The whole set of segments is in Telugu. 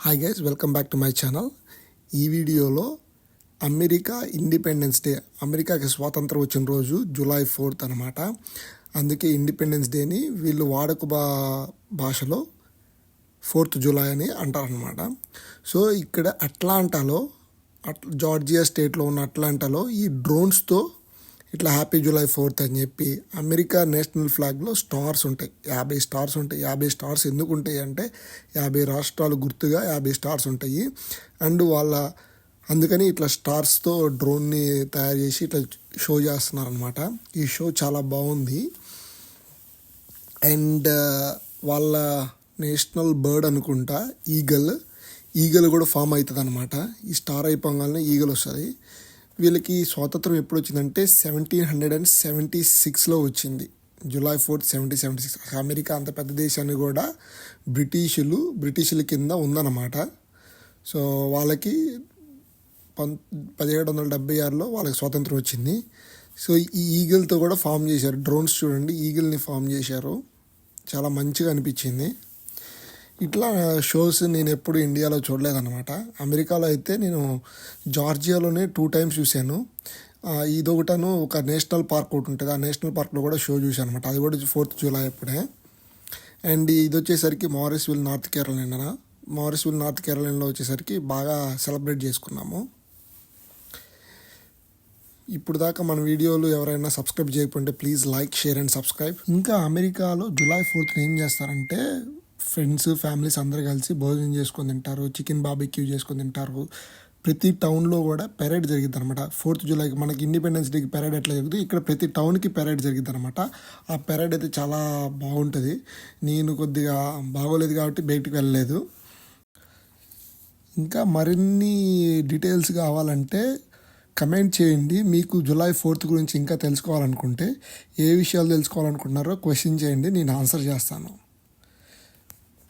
Hi guys, welcome back to my channel. ఈ వీడియోలో అమెరికా ఇండిపెండెన్స్ డే, అమెరికాకి స్వాతంత్రం వచ్చిన రోజు జూలై 4th అనమాట. అందుకే ఇండిపెండెన్స్ డేని వీళ్ళు వాడుక భాషలో 4th జూలై అని అంటారనమాట. సో ఇక్కడ అట్లాంటాలో, జార్జియా స్టేట్లో ఉన్న అట్లాంటాలో ఈ డ్రోన్స్తో ఇట్లా హ్యాపీ జూలై 4th అని చెప్పి అమెరికా నేషనల్ ఫ్లాగ్లో స్టార్స్ ఉంటాయి, 50 స్టార్స్ ఉంటాయి. 50 స్టార్స్ ఎందుకు ఉంటాయి అంటే 50 రాష్ట్రాలు గుర్తుగా 50 స్టార్స్ ఉంటాయి. అండ్ అందుకని ఇట్లా స్టార్స్తో డ్రోన్ని తయారు చేసి ఇట్లా షో చేస్తున్నారనమాట. ఈ షో చాలా బాగుంది. అండ్ వాళ్ళ నేషనల్ బర్డ్ అనుకుంటా ఈగల్ కూడా ఫామ్ అవుతుంది అనమాట. ఈ స్టార్ అయిపోగానే ఈగల్ వస్తుంది. వీళ్ళకి స్వాతంత్రం ఎప్పుడు వచ్చిందంటే 1776లో వచ్చింది. July 4th 1776. అమెరికా అంత పెద్ద దేశాన్ని కూడా బ్రిటిషుల కింద ఉందన్నమాట. సో వాళ్ళకి 1776లో వాళ్ళకి స్వాతంత్రం వచ్చింది. సో ఈ ఈగిల్తో కూడా ఫామ్ చేశారు. డ్రోన్స్ చూడండి, ఈగిల్ని ఫామ్ చేశారు. చాలా మంచిగా అనిపించింది. ఇట్లా షోస్ నేను ఎప్పుడు ఇండియాలో చూడలేదన్నమాట. అమెరికాలో అయితే నేను జార్జియాలోనే 2 times చూశాను. ఇదొకటను ఒక నేషనల్ పార్క్ ఒకటి ఉంటుంది. ఆ నేషనల్ పార్క్లో కూడా షో చూశాను అనమాట. అది కూడా 4th జూలై అప్పుడే. అండ్ ఇది వచ్చేసరికి మారిస్విల్ నార్త్ కేరళలో వచ్చేసరికి బాగా సెలబ్రేట్ చేసుకున్నాము. ఇప్పుడు దాకా మన వీడియోలు ఎవరైనా సబ్స్క్రైబ్ చేయకపోతే please like, share and subscribe. ఇంకా అమెరికాలో జూలై 4th ఏం చేస్తారంటే ఫ్రెండ్స్, ఫ్యామిలీస్ అందరు కలిసి భోజనం చేసుకొని తింటారు, చికెన్ బార్బిక్యూ చేసుకొని తింటారు. ప్రతి టౌన్లో కూడా పెరేడ్ జరిగిద్ది అనమాట. 4th జూలైకి మనకి ఇండిపెండెన్స్ డేకి పెరేడ్ ఎట్లా జరుగుతుంది, ఇక్కడ ప్రతి టౌన్కి పెరేడ్ జరిగిద్ది అనమాట. ఆ పెరేడ్ అయితే చాలా బాగుంటుంది. నేను కొద్దిగా బాగోలేదు కాబట్టి బయటికి వెళ్ళలేదు. ఇంకా మరిన్ని డీటెయిల్స్ కావాలంటే కమెంట్ చేయండి. మీకు జూలై 4th గురించి ఇంకా తెలుసుకోవాలనుకుంటే, ఏ విషయాలు తెలుసుకోవాలనుకుంటున్నారో క్వశ్చన్ చేయండి, నేను ఆన్సర్ చేస్తాను.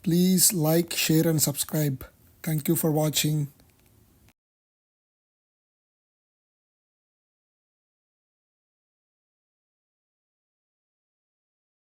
Please like, share and subscribe. Thank you for watching.